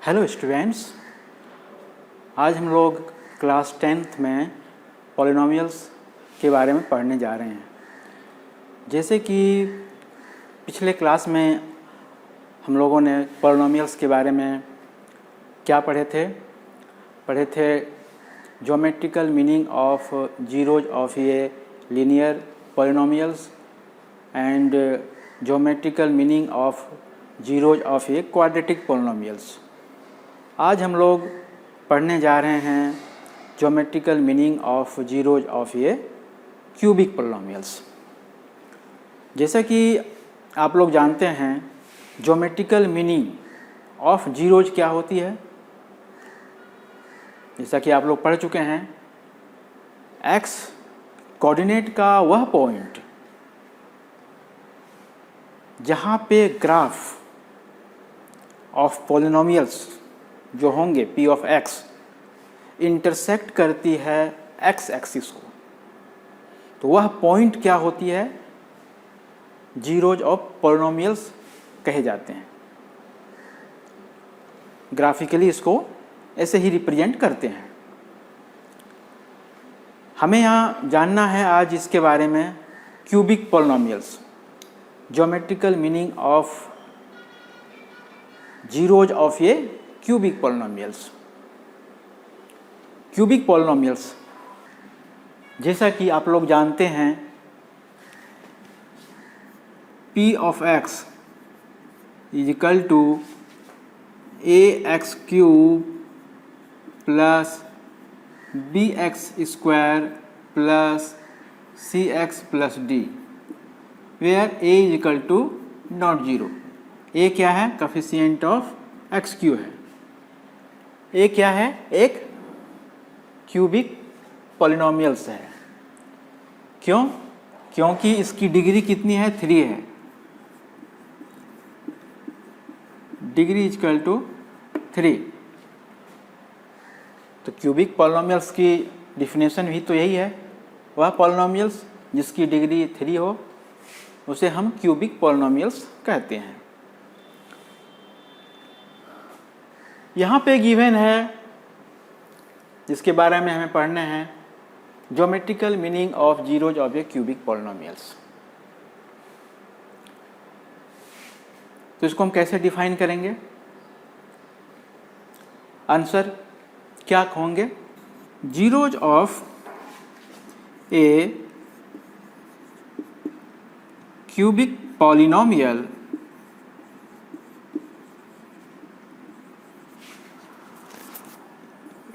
Hello students, आज हम लोग क्लास 10th में पॉलिनोमियल्स के बारे में पढ़ने जा रहे हैं। जैसे कि पिछले क्लास में हम लोगों ने पॉलिनोमियल्स के बारे में क्या पढ़े थे geometrical meaning of zeros of a linear polynomials and geometrical meaning of zeros of a quadratic polynomials. आज हम लोग पढ़ने जा रहे हैं geometrical meaning of zeros of a cubic polynomials. जैसा कि आप लोग जानते हैं ज्योमेट्रिकल मीनिंग ऑफ जीरोज क्या होती है। जैसा कि आप लोग पढ़ चुके हैं, एक्स कोऑर्डिनेट का वह पॉइंट जहाँ पे ग्राफ ऑफ पॉलिनोमियल्स जो होंगे p ऑफ x इंटरसेक्ट करती है x एक्सिस को, तो वह पॉइंट क्या होती है, जीरोज ऑफ पॉलिनोमियल्स कहे जाते हैं। ग्राफिकली इसको ऐसे ही रिप्रेजेंट करते हैं। हमें यहाँ जानना है आज इसके बारे में cubic polynomials, geometrical meaning of zeros of a cubic polynomials. Cubic polynomials जैसा कि आप लोग जानते हैं, p of x is equal to a x cube plus B x square plus C x plus D, where a is equal to not zero. a क्या है, coefficient of x cube है। a क्या है, एक cubic polynomials है। क्यों? क्योंकि इसकी डिग्री कितनी है, 3 है। Degree is equal to 3। तो क्यूबिक पॉलिनोमियल्स की डिफिनेशन भी तो यही है, वह पॉलिनोमियल्स जिसकी डिग्री 3 हो उसे हम क्यूबिक पॉलिनोमियल्स कहते हैं। यहाँ पे गिवन है जिसके बारे में हमें पढ़ना है, geometrical meaning of zeros of a cubic polynomials. तो इसको हम कैसे डिफाइन करेंगे? आंसर क्या होंगे, zeros of a cubic polynomial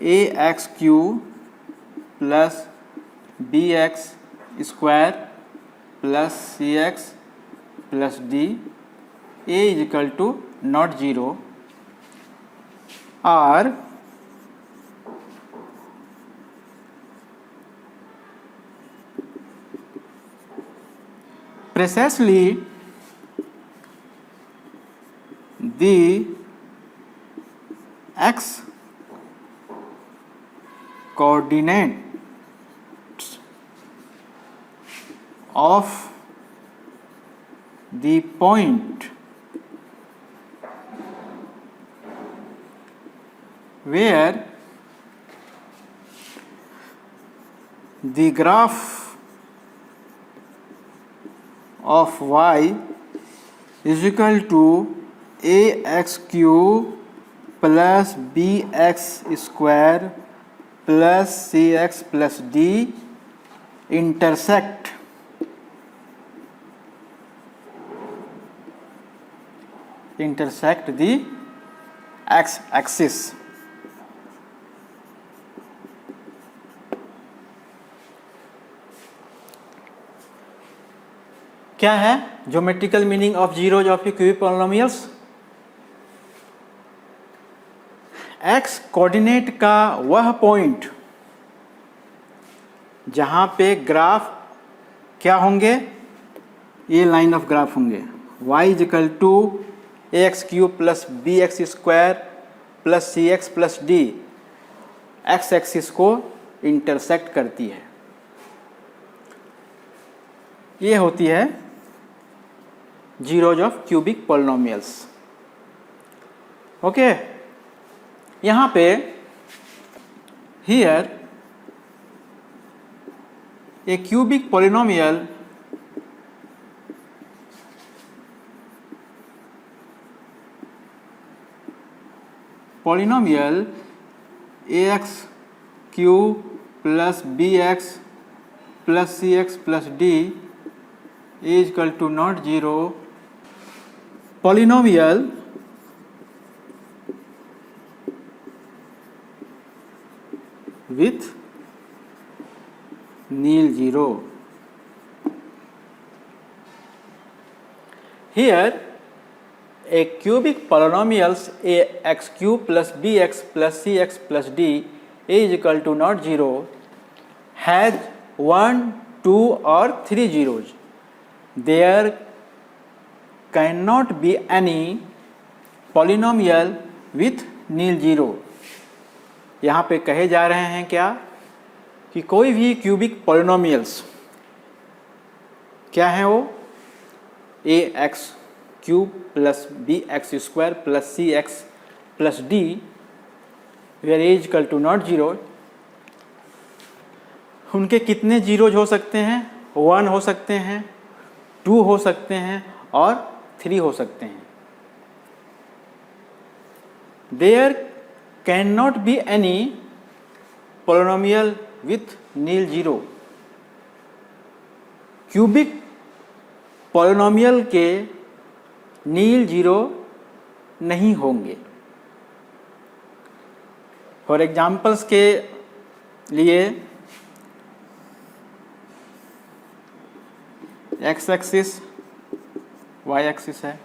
a x cube plus B x square plus C x plus d, a is equal to not zero, are precisely the x coordinates of the point where the graph of y is equal to ax cube plus bx square plus cx plus d intersect the x axis। क्या है geometrical meaning of zeros of a cubic polynomials? X coordinate का वह point जहां पे graph क्या होंगे, ये line of graph होंगे, y is equal to a x cube plus B x square plus C x plus d, x axis को intersect करती है। ये होती है zeros of cubic polynomials. Okay, यहाँ पे here a cubic polynomial ax cube plus bx plus cx plus d is equal to not 0. Polynomial with nil 0. Here a cubic polynomials ax cube plus bx plus cx plus d is equal to not 0 has 1, 2 or 3 zeros. There cannot be any polynomial with nil 0. यहाँ पे कहे जा रहे हैं क्या कि कोई भी क्यूबिक पॉलिनोमियल्स क्या है वो A x cube plus B x square plus C x plus D where A equal to not 0, उनके कितने जीरोज हो सकते हैं? 1 हो सकते हैं, 2 हो सकते हैं और 3 हो सकते हैं. There can not be any polynomial with nil 0. Cubic polynomial के नील 0 नहीं होंगे. फॉर एग्जाम्पल्स के लिए एक्स एक्सिस वाई एक्सिस है.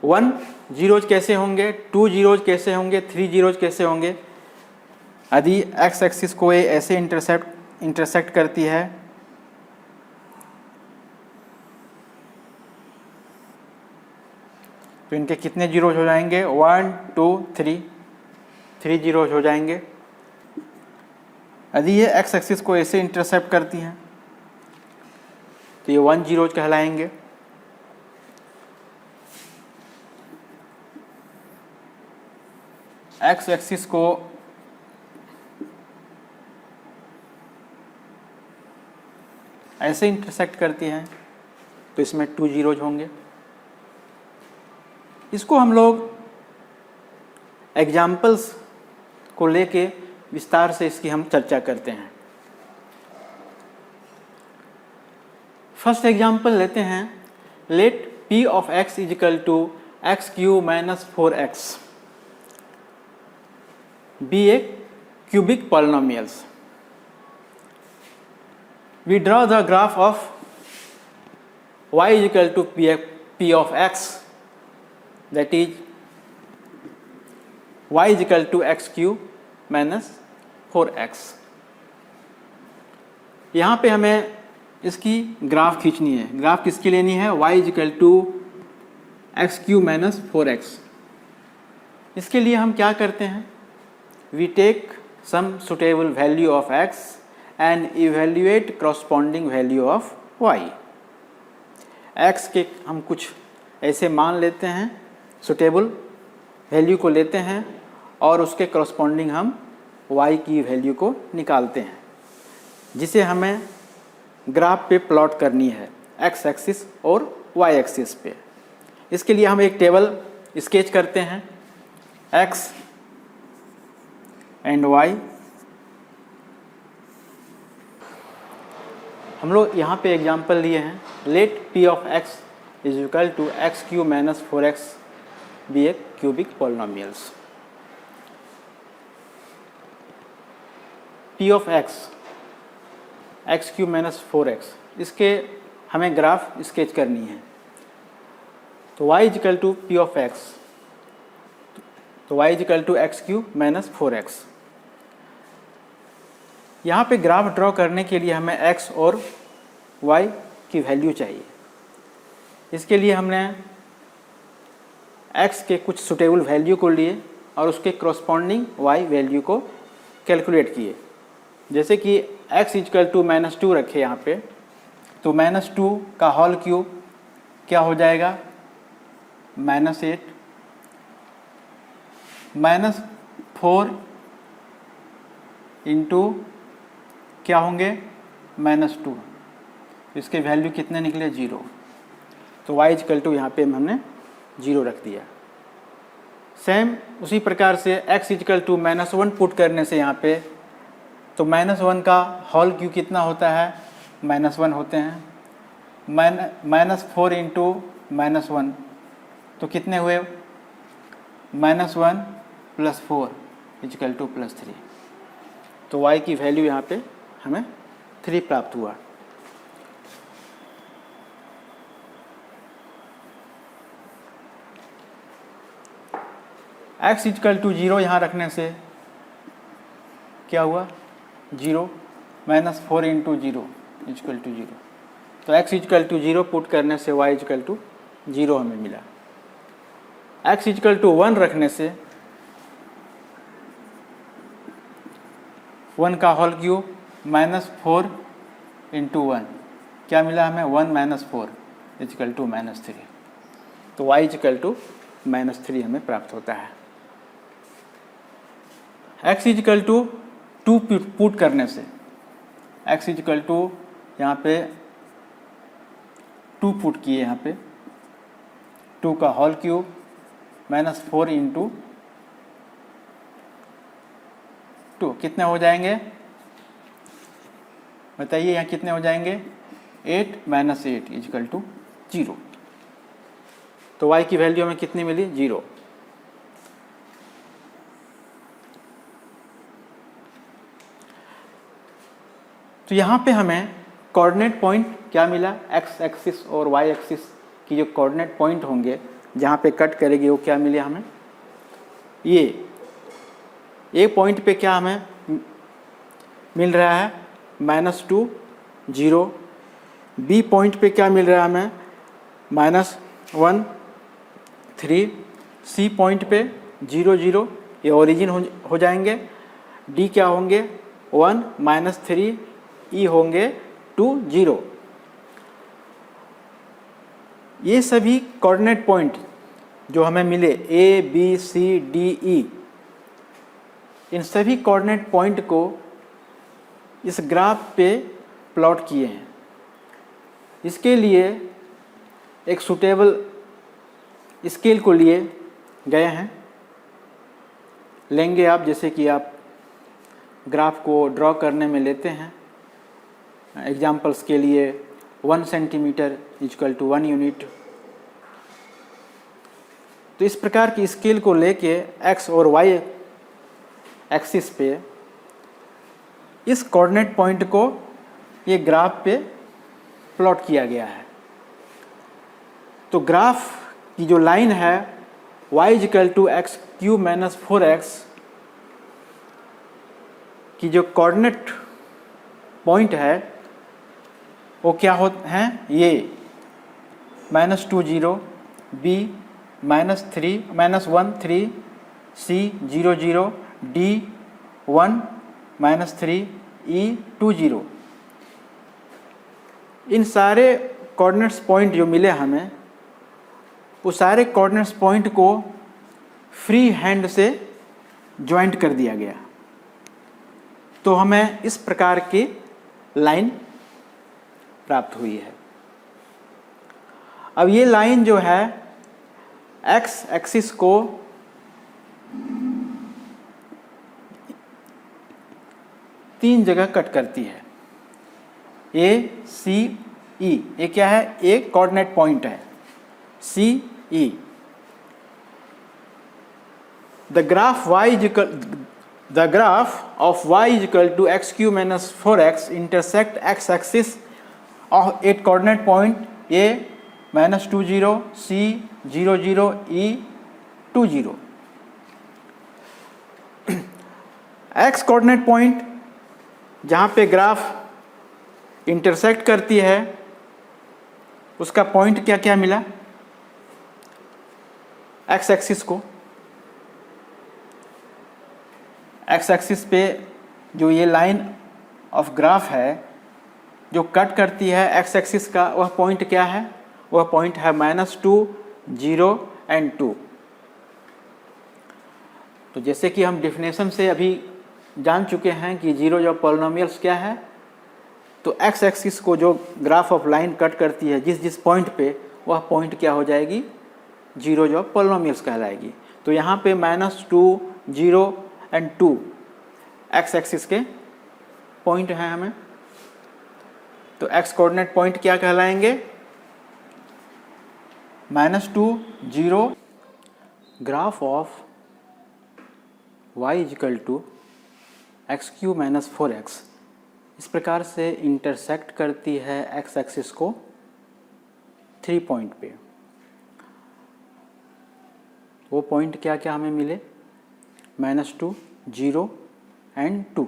1 जीरोज कैसे होंगे, 2 जीरोज कैसे होंगे, 3 जीरोज कैसे होंगे? यदि एक्स एक्सिस को ये ऐसे इंटरसेक्ट करती है तो इनके कितने जीरोज हो जाएंगे? 1, 2, 3 जीरोज हो जाएंगे. यदि ये एक्स एक्सिस को ऐसे इंटरसेप्ट करती हैं तो ये 1 जीरोज कहलाएंगे. एक्स एक्सिस को ऐसे इंटरसेक्ट करती हैं तो इसमें 2 जीरोज होंगे. इसको हम लोग एग्जाम्पल्स को लेके विस्तार से इसकी हम चर्चा करते हैं. फर्स्ट एग्जाम्पल लेते हैं. Let p of x is equal to x cube minus 4x be a cubic polynomials. We draw the graph of y is equal to p of x, that is y is equal to x cube minus 4x. यहाँ पे हमें इसकी graph खींचनी है. Graph किसकी लेनी है? y is equal to x cube minus 4x. इसके लिए हम क्या करते हैं? We take some suitable value of x and evaluate corresponding value of y. x के हम कुछ ऐसे मान लेते हैं, सुटेबल वैल्यू को लेते हैं और उसके corresponding हम y की वैल्यू को निकालते हैं, जिसे हमें ग्राफ पे प्लॉट करनी है x एक्सिस और y एक्सिस पे. इसके लिए हम एक टेबल स्केच करते हैं x एंड y. हम लोग यहाँ पे एग्जाम्पल लिए हैं. Let p of x is equal to x cube minus 4x be a cubic polynomials. p of x cube minus 4x, इसके हमें ग्राफ स्केच करनी है. तो y is equal to p of x, तो y is equal to x cube minus 4x. यहाँ पे graph draw करने के लिए हमें x और y की वैल्यू चाहिए. इसके लिए हमने x के कुछ सुटेबल वैल्यू को लिए और उसके करस्पॉन्डिंग y वैल्यू को कैलकुलेट किए. जैसे कि x इक्वल टू -2 रखे यहाँ पे, तो -2 का होल क्यूब क्या हो जाएगा? -8 -4 इंटू क्या होंगे -2, इसके वैल्यू कितने निकले 0। तो y इक्वल टू यहाँ पे हमने 0 रख दिया। सेम उसी प्रकार से x इक्वल टू -1 पुट करने से यहाँ पे तो -1 का होल क्यू कितना होता है -1 होते हैं। -4 इंटू -1 तो कितने हुए -1 + 4 इक्वल टू +3। तो y की वैल्यू यहाँ पे हमें 3 प्राप्त हुआ। x इक्वल टू 0 यहाँ रखने से क्या हुआ 0 -4 इंटू 0 इक्वल टू 0। तो x इक्वल टू 0 पुट करने से y इक्वल टू 0 हमें मिला। x इक्वल टू 1 रखने से 1 का होल क्यूब -4 इंटू 1 क्या मिला हमें 1 - 4 इक्वल टू -3। तो y इक्वल टू -3 हमें प्राप्त होता है। x इक्वल टू 2 पुट करने से x इक्वल टू यहाँ पे 2 पुट किए, यहाँ पे 2 का होल क्यूब -4 इंटू 2 कितने हो जाएंगे बताइए, यहाँ कितने हो जाएंगे 8 - 8 इक्वल टू 0। तो y की वैल्यू हमें कितनी मिली 0। तो यहाँ पे हमें कोऑर्डिनेट पॉइंट क्या मिला, x एक्सिस और y एक्सिस की जो कोऑर्डिनेट पॉइंट होंगे जहाँ पे कट करेगी वो क्या मिले हमें, ये A पॉइंट पे क्या हमें मिल रहा है -2 0, B पॉइंट पे क्या मिल रहा है हमें -1 3, C पॉइंट पे 0 0 ये ओरिजिन हो जाएंगे, D क्या होंगे 1 -3, E होंगे 2 0। ये सभी कोऑर्डिनेट पॉइंट जो हमें मिले A B C D E, इन सभी कोऑर्डिनेट पॉइंट को इस ग्राफ पे प्लॉट किए हैं। इसके लिए एक सूटेबल स्केल को लिए गए हैं, लेंगे आप जैसे कि आप ग्राफ को ड्रॉ करने में लेते हैं। एग्जाम्पल्स के लिए 1 सेंटीमीटर इक्वल टू 1 यूनिट। तो इस प्रकार की स्केल को लेके x और y एक्सिस पे इस कोऑर्डिनेट पॉइंट को ये ग्राफ पे प्लॉट किया गया है। तो ग्राफ की जो लाइन है y equal to x³ - 4x की जो कोऑर्डिनेट पॉइंट है वो क्या होते हैं, ये -2 0, B -1 3, C 0 0, D 1 -3, E 2 0। इन सारे कोऑर्डिनेट्स पॉइंट जो मिले हमें, वो सारे कोऑर्डिनेट्स पॉइंट को फ्री हैंड से ज्वाइंट कर दिया गया। तो हमें इस प्रकार की लाइन प्राप्त हुई है। अब ये लाइन जो है x एक्सिस को तीन जगह कट करती है, A C E। ये क्या है, एक कोऑर्डिनेट पॉइंट है C E। The graph of y equal to x³ - 4x intersect x axis of 8 coordinate point A -2 0, C 0 0, E 2 0। x coordinate point जहाँ पे ग्राफ इंटरसेक्ट करती है उसका पॉइंट क्या क्या मिला, x एक्सिस को, x एक्सिस पे जो ये लाइन ऑफ ग्राफ है जो कट करती है x एक्सिस का, वह पॉइंट क्या है, वह पॉइंट है -2 0 और 2। तो जैसे कि हम डेफिनेशन से अभी जान चुके हैं कि जीरोज ऑफ पॉलिनोमियल्स क्या है, तो एक्स एक्सिस को जो ग्राफ ऑफ लाइन कट करती है जिस जिस पॉइंट पे, वह पॉइंट क्या हो जाएगी, जीरोज ऑफ पॉलिनोमियल्स कहलाएगी। तो यहाँ पे -2, 0 एंड 2 एक्स एक्सिस के पॉइंट हैं हमें, तो एक्स कोऑर्डिनेट पॉइंट क्या कहलाएंगे, -2, 0, graph of y is equal to x cube minus 4x इस प्रकार से इंटरसेक्ट करती है एक्स एक्सिस को 3 पॉइंट पे। वो पॉइंट क्या क्या हमें मिले, -2, 0 एंड 2।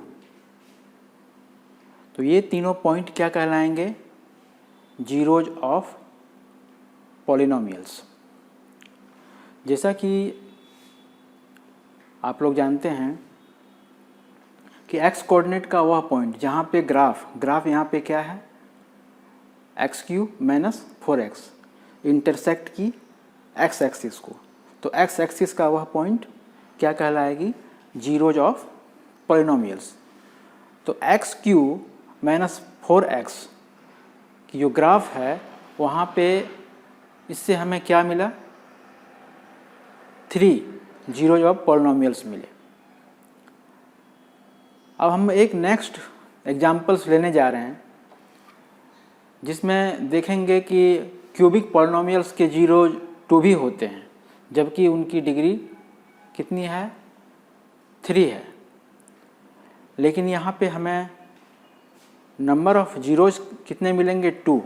तो ये तीनों पॉइंट क्या कहलाएंगे, जीरोज ऑफ पॉलिनोमियल्स। जैसा कि आप लोग जानते हैं कि एक्स कोऑर्डिनेट का वह पॉइंट जहाँ पे ग्राफ यहाँ पे क्या है, x³ माइनस 4x इंटरसेक्ट की एक्स एक्सिस को, तो एक्स एक्सिस का वह पॉइंट क्या कहलाएगी, जीरोज ऑफ पॉलिनोमियल्स। तो x³ माइनस 4x की जो ग्राफ है वहाँ पे इससे हमें क्या मिला, 3 जीरोज ऑफ पॉलिनोमियल्स मिले। अब हम एक नेक्स्ट एग्जाम्पल्स लेने जा रहे हैं जिसमें देखेंगे कि क्यूबिक पॉलिनोमियल्स के जीरोज 2 भी होते हैं, जबकि उनकी डिग्री कितनी है, 3 है। लेकिन यहाँ पे हमें नंबर ऑफ जीरोज कितने मिलेंगे, 2।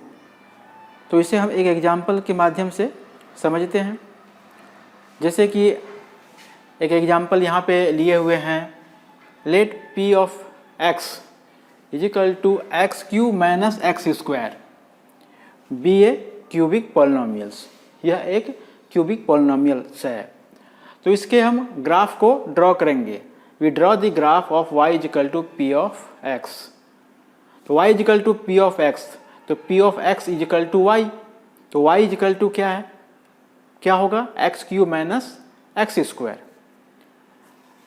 तो इसे हम एक एग्जाम्पल के माध्यम से समझते हैं। जैसे कि एक एग्जाम्पल यहाँ पे लिए हुए हैं, let p of x is equal to x³ minus x² be a cubic polynomials. यह एक क्यूबिक पॉलिनोमियल्स है। तो इसके हम ग्राफ को ड्रॉ करेंगे। We draw the graph of y is equal to p of x। तो y is equal to p of x, तो p of x is equal to y, तो y इजिकल टू क्या है, क्या होगा, x³ minus x²,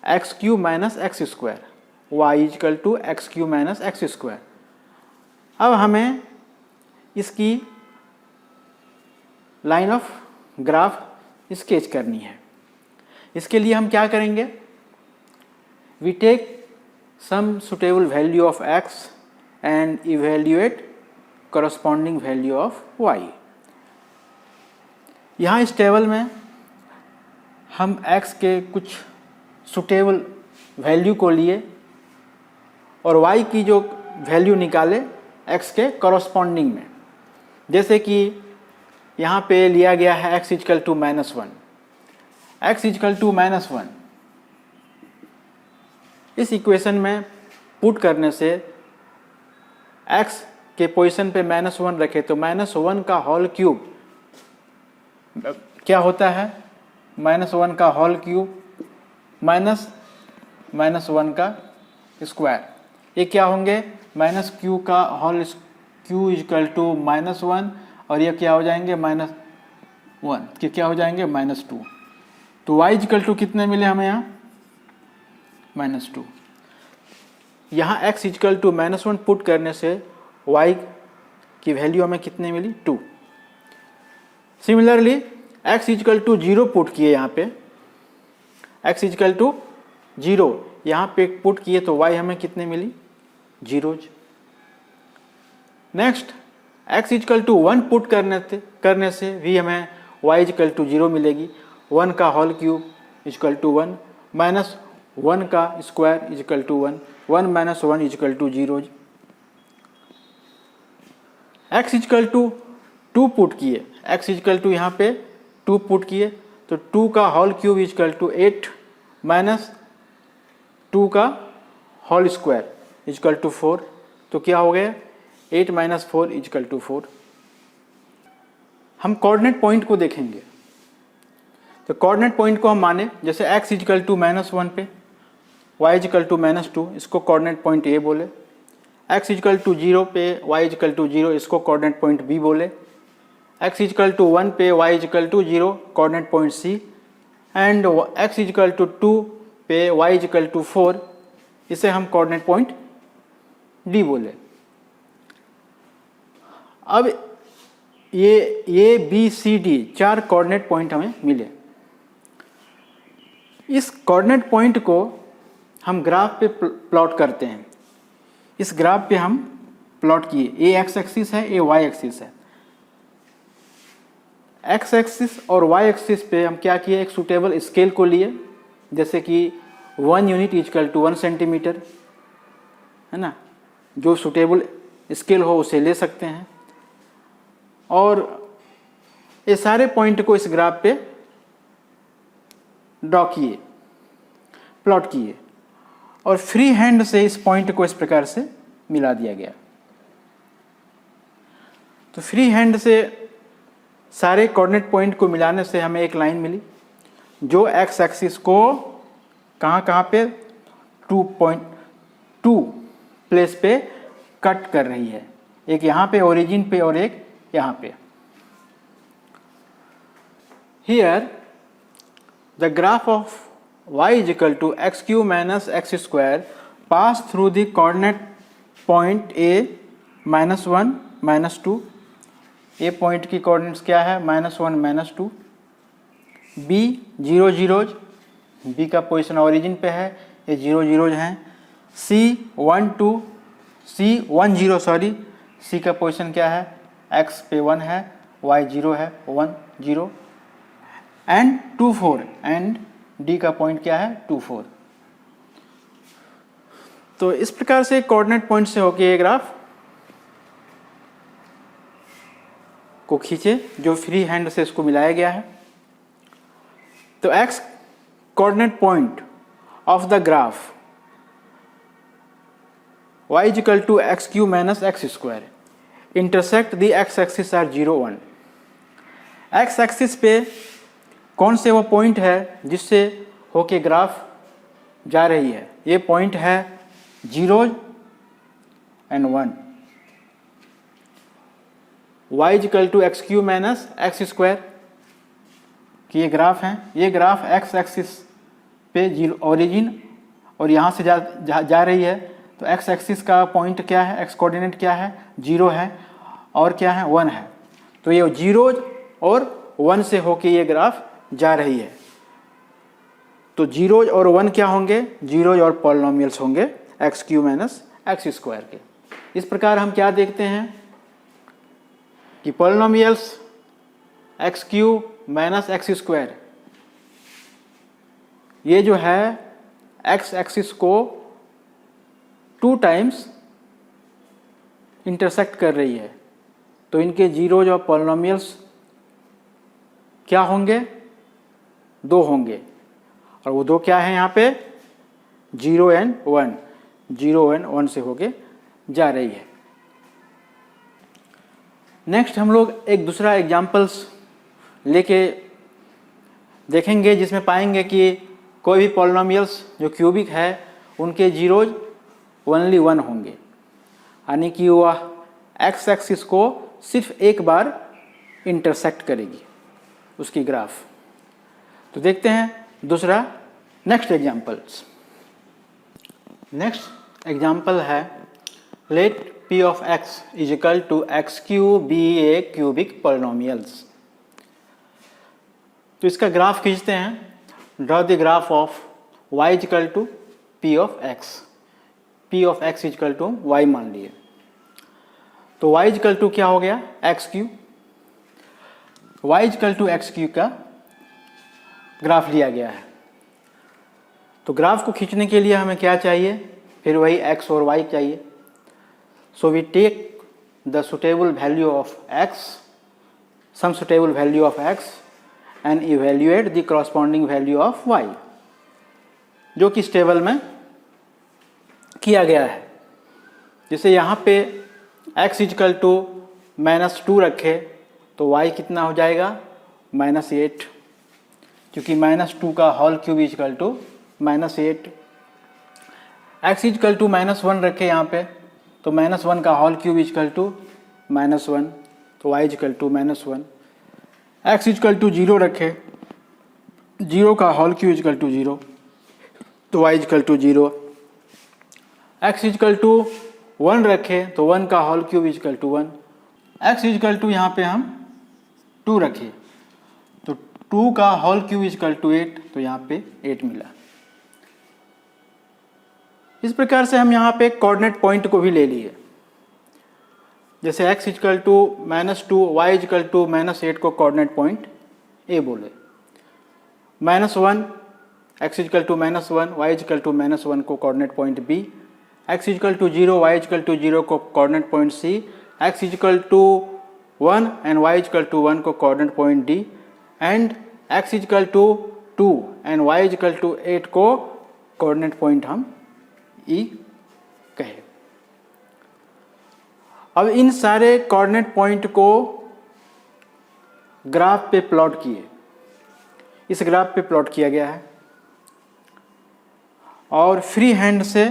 x³ minus x², y is equal to x³ minus x²। अब हमें इसकी लाइन ऑफ ग्राफ स्केच करनी है। इसके लिए हम क्या करेंगे, we take some suitable value of x and evaluate corresponding value of y। यहाँ इस टेबल में हम x के कुछ सुटेबल वैल्यू को लिए और y की जो वैल्यू निकाले x के कॉरस्पॉन्डिंग में। जैसे कि यहाँ पे लिया गया है x is equal to -1, x is equal to -1। इस इक्वेशन में पुट करने से x के पोजीशन पे -1 रखे तो -1 का होल क्यूब क्या होता है, -1 का होल क्यूब माइनस -1 का स्क्वायर, ये क्या होंगे, -q का होल q इजकल टू -1 और ये क्या हो जाएंगे, -1 के क्या हो जाएंगे, -2। तो y इजकल टू कितने मिले हमें यहाँ, -2। यहाँ x इजकल टू -1 पुट करने से y की वैल्यू हमें कितने मिली, 2। Similarly x is equal to 0 put किए, यहाँ पे x इजकल टू 0 यहाँ पे पुट किए तो y हमें कितने मिली, zeros. Next x is equal to 1 put करने से भी हमें y इजकल टू 0 मिलेगी। 1 का whole cube is equal to 1 minus 1 का square is equal to 1, 1 minus 1 is equal to zeros. x is equal to 2 put किए, x इजकल टू यहाँ पे 2 पुट किए तो 2 का whole cube is equal to 8 minus 2 का होल स्क्वायर इजकल टू 4, तो क्या हो गया, 8 माइनस 4 इजकल टू 4। हम कोऑर्डिनेट पॉइंट को देखेंगे। तो कोऑर्डिनेट पॉइंट को हम माने जैसे x इजकल टू -1 पे, y इजकल टू -2, इसको कोऑर्डिनेट पॉइंट A बोले। x इजकल टू 0 पे, y इजकल टू 0, इसको कोऑर्डिनेट पॉइंट B बोले। x इजकल टू 1 पे, y is equal to 0, coordinate point C। And x is equal to 2 पे y equal to 4, इसे हम coordinate point D बोले। अब ये A B C D 4 coordinate point हमें मिले। इस कोऑर्डिनेट पॉइंट को हम ग्राफ पे प्लॉट करते हैं। इस ग्राफ पे हम प्लॉट किए, ए एक्स एक्सिस है, ए वाई एक्सिस है। एक्स एक्सिस और वाई एक्सिस पे हम क्या किए, एक सूटेबल स्केल को लिए, जैसे कि 1 यूनिट इक्वल टू 1 सेंटीमीटर, है ना। जो सूटेबल स्केल हो उसे ले सकते हैं। और ये सारे पॉइंट को इस ग्राफ पे ड्रॉ किए, प्लॉट किए, और फ्री हैंड से इस पॉइंट को इस प्रकार से मिला दिया गया। तो फ्री हैंड से सारे कोऑर्डिनेट पॉइंट को मिलाने से हमें एक लाइन मिली जो एक्स एक्सिस को कहाँ पे 2.2 प्लेस पे कट कर रही है, एक यहाँ पे ओरिजिन पे और एक यहाँ पे। Here the graph of y is equal to x cube minus x square pass through the coordinate point A -1 -2। A point की कोऑर्डिनेट्स क्या है, -1 -2। B 0 0, B का पोजीशन ओरिजिन पे है, ये 0 0 हैं। C 1 2, C 1 0 सॉरी, C का पोजीशन क्या है, x पे 1 है, y 0 है, 1 0, एंड 2 4, एंड D का पॉइंट क्या है, 2 4। तो इस प्रकार से कोऑर्डिनेट पॉइंट से होके ये ग्राफ को खींचे, जो फ्री हैंड से इसको मिलाया गया है। तो x coordinate point of the graph y equal to x cube minus x square intersect the x axis are 0 1। x axis पे कौन से वो पॉइंट है जिससे होके ग्राफ जा रही है, ये पॉइंट है 0 and 1। y equal to x cube minus x square की ये ग्राफ है। ये ग्राफ x एक्सिस पे 0 ओरिजिन और यहाँ से जा रही है। तो x एक्सिस का पॉइंट क्या है, x कोऑर्डिनेट क्या है, 0 है, और क्या है, 1 है। तो ये 0 और 1 से होके ये ग्राफ जा रही है। तो 0 और 1 क्या होंगे, 0 और पॉलिनोमियल्स होंगे x cube minus x square के। इस प्रकार हम क्या देखते हैं कि polynomials x cube minus x square, ये जो है एक्स एक्सिस को 2 टाइम्स इंटरसेक्ट कर रही है। तो इनके 0 और पॉलिनोमियल्स क्या होंगे, 2 होंगे, और वो 2 क्या है यहाँ पे, 0 एंड 1, 0 एंड 1 से होके जा रही है। नेक्स्ट हम लोग एक दूसरा एग्जाम्पल्स लेके देखेंगे, जिसमें पाएंगे कि कोई भी पॉलिनोमियल्स जो क्यूबिक है उनके 0 ओनली 1 होंगे, यानी कि वह एक्स एक्सिस को सिर्फ एक बार इंटरसेक्ट करेगी उसकी ग्राफ। तो देखते हैं दूसरा नेक्स्ट एग्जाम्पल्स। नेक्स्ट एग्जाम्पल है let p of x is equal to x cube be a cubic polynomials. तो इसका ग्राफ खींचते हैं। Draw the graph of y is equal to p of x। p of x is equal to y मान लिए। तो y is equal to क्या हो गया, x cube. y is equal to x cube का graph लिया गया है। तो ग्राफ को खींचने के लिए हमें क्या चाहिए, फिर वही x और y चाहिए। So we take the suitable value of x, some suitable value of x, and evaluate the corresponding value of y, जो कि इस टेबल में किया गया है। जैसे यहाँ पे x इक्वल टू -2 रखे तो y कितना हो जाएगा, -8, क्योंकि -2 का whole cube equal to -8। x equal to -1 रखे यहाँ पे तो -1 का होल क्यूब इक्वल टू -1, तो y equal to -1। x equal to 0 रखे, 0 का होल क्यूब इक्वल टू 0, तो y is equal to 0, x is equal to 1 रखें तो 1 का whole cube is equal to 1, x is equal to यहाँ पे हम 2 रखें तो 2 का होल क्यूब इजकल टू 8, तो यहाँ पे 8 मिला। इस प्रकार से हम यहाँ पे कोऑर्डिनेट पॉइंट को भी ले लिए, जैसे x is equal to -2, y is equal to -8 को कोऑर्डिनेट पॉइंट A बोले, -1 x is equal to -1, y is equal to -1 को coordinate point B, x is equal to 0, y is equal to 0 को coordinate point C, x is equal to 1 and y is equal to 1 को coordinate point D, and x is equal to 2 and y is equal to 8 को coordinate point हम E कहे। अब इन सारे coordinate point को graph पे plot किए, इस ग्राफ पे प्लॉट किया गया है और फ्री हैंड से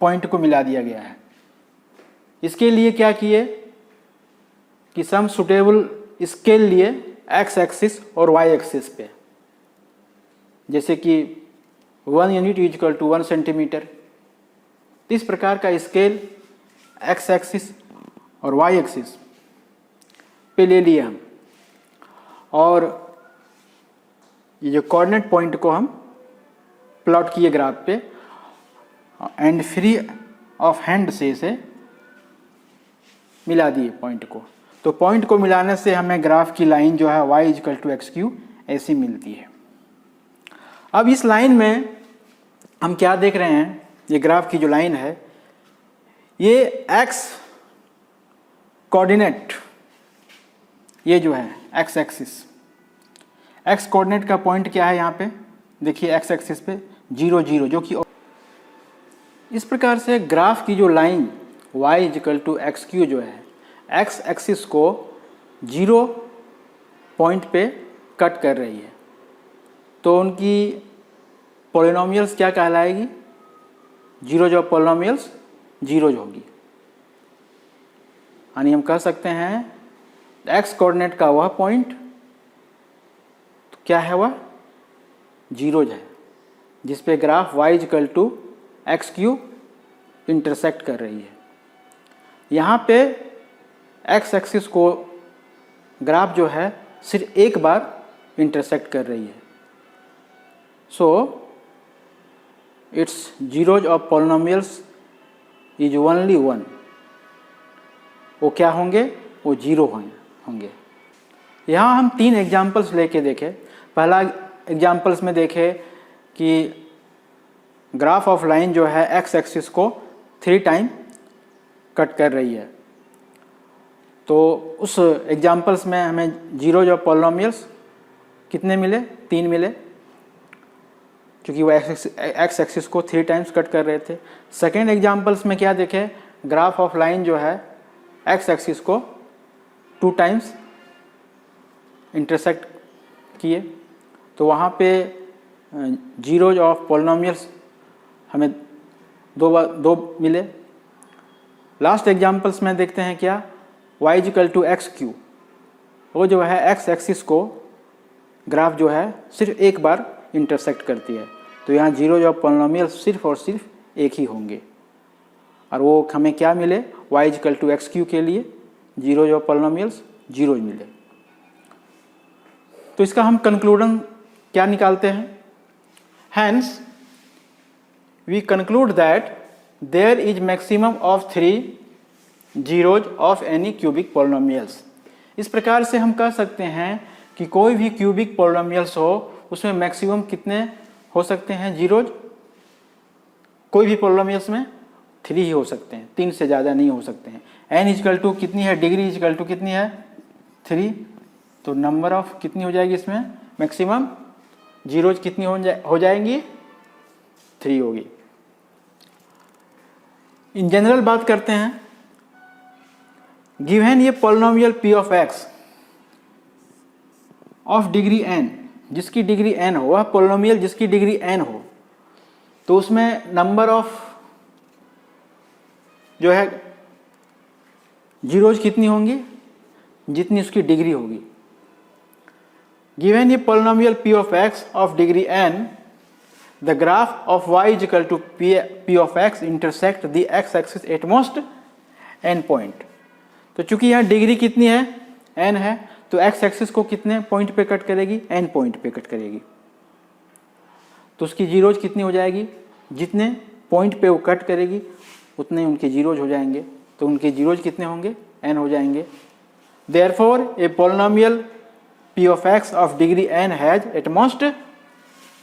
पॉइंट को मिला दिया गया है। इसके लिए क्या किए कि सम सुटेबल स्केल लिए x एक्सिस और y एक्सिस पे, जैसे कि 1 यूनिट इजकल टू 1 सेंटीमीटर, इस प्रकार का स्केल x एक्सिस और y एक्सिस पे ले लिए हम, और ये जो कोऑर्डिनेट पॉइंट को हम प्लॉट किए ग्राफ पे एंड फ्री ऑफ हैंड से इसे मिला दिए पॉइंट को। तो पॉइंट को मिलाने से हमें ग्राफ की लाइन जो है y is equal to x cube ऐसी मिलती है। अब इस लाइन में हम क्या देख रहे हैं, ये ग्राफ की जो लाइन है, ये x कोऑर्डिनेट, ये जो है x एक्सिस, x कोऑर्डिनेट का पॉइंट क्या है यहाँ पे देखिए, x एक्सिस पे 0 0, जो कि इस प्रकार से ग्राफ की जो line y is equal to x cube जो है x एक्सिस को 0 पॉइंट पे कट कर रही है, तो उनकी पॉलिनोमियल्स क्या कहलाएगी, 0 जो पॉलिनोमियल्स 0 होगी। यानी हम कह सकते हैं x कोऑर्डिनेट का वह पॉइंट तो क्या है, वह 0 है, जिस पे graph y is equal to x cube intersect कर रही है। यहाँ पे x एक्सिस को ग्राफ जो है सिर्फ एक बार इंटरसेक्ट कर रही है, so it's zeros of polynomials is only 1, वो क्या होंगे, वो 0 होंगे। यहाँ हम 3 एग्जाम्पल्स लेके देखें। पहला एग्जाम्पल्स में देखें कि ग्राफ ऑफ लाइन जो है x एक्सिस को 3 टाइम कट कर रही है, तो उस एग्जाम्पल्स में हमें जीरोज ऑफ पॉलिनोमियल्स कितने मिले, 3 मिले, क्योंकि वो x एक्सिस को 3 टाइम्स कट कर रहे थे। सेकेंड एग्जाम्पल्स में क्या देखें, ग्राफ ऑफ लाइन जो है x एक्सिस को 2 टाइम्स इंटरसेक्ट किए, तो वहाँ पे जीरोज ऑफ पॉलिनोमियल्स हमें 2 मिले। लास्ट एग्जाम्पल्स में देखते हैं क्या, y is equal to x cube, वो जो है x एक्सिस को ग्राफ जो है सिर्फ एक बार इंटरसेक्ट करती है, तो यहाँ जीरोज ऑफ पॉलिनोमियल्स सिर्फ और सिर्फ एक ही होंगे, और वो हमें क्या मिले, y is equal to x cube के लिए जीरोज ऑफ पॉलिनोमियल्स 0 मिले। तो इसका हम कंक्लूजन क्या निकालते हैं, hence we conclude that there is maximum of 3 zeros of any cubic polynomials. इस प्रकार से हम कह सकते हैं कि कोई भी क्यूबिक पॉलिनोमियल्स हो उसमें मैक्सिमम कितने हो सकते हैं जीरोज, कोई भी पॉलिनोमियल्स में 3 ही हो सकते हैं, 3 से ज़्यादा नहीं हो सकते हैं। n इजकल टू कितनी है, डिग्री इजकल टू कितनी है 3, तो नंबर ऑफ कितनी हो जाएगी इसमें, मैक्सिमम जीरोज कितनी हो जाएंगी, 3 होगी। इन जनरल बात करते हैं, गिवन ये polynomial p of x of degree n, जिसकी डिग्री n हो, वह पॉलिनोमियल जिसकी डिग्री n हो, तो उसमें नंबर ऑफ जो है जीरोज कितनी होंगी, जितनी उसकी डिग्री होगी। गिवन ये polynomial p of x of degree n the graph of y is equal to p of x intersect the x axis at most n point. तो चूंकि यहाँ डिग्री कितनी है, n है, तो x एक्सिस को कितने पॉइंट पे कट करेगी, n पॉइंट पे कट करेगी। तो उसकी जीरोज कितनी हो जाएगी, जितने पॉइंट पे वो कट करेगी उतने उनके जीरोज हो जाएंगे। तो उनके जीरोज कितने होंगे, n हो जाएंगे। Therefore a polynomial p of x of degree n has eight most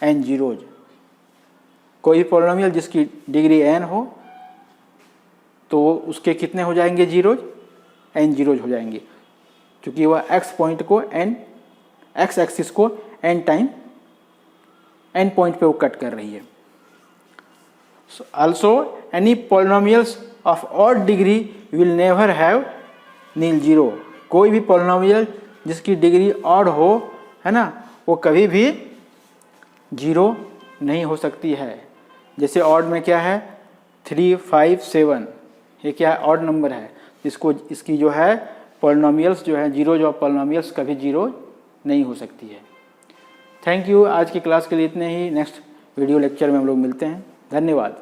n zeros. कोई पॉलिनोमियल जिसकी डिग्री n हो तो उसके कितने हो जाएंगे जीरोज, n जीरोज हो जाएंगे, क्योंकि वह x पॉइंट को x एक्सिस को n टाइम n पॉइंट पे वो कट कर रही है। Also any polynomials of odd degree will never have nil zero. कोई भी पॉलिनोमियल जिसकी डिग्री ऑड हो, है ना, वो कभी भी जीरो नहीं हो सकती है। जैसे ऑड में क्या है 3, 5, 7, ये क्या है, ऑड नंबर है, इसकी जो है पॉलिनोमियल्स जो है जीरोज ऑफ पॉलिनोमियल्स कभी जीरो नहीं हो सकती है। Thank you. आज की क्लास के लिए इतने ही। नेक्स्ट वीडियो लेक्चर में हम लोग मिलते हैं। धन्यवाद।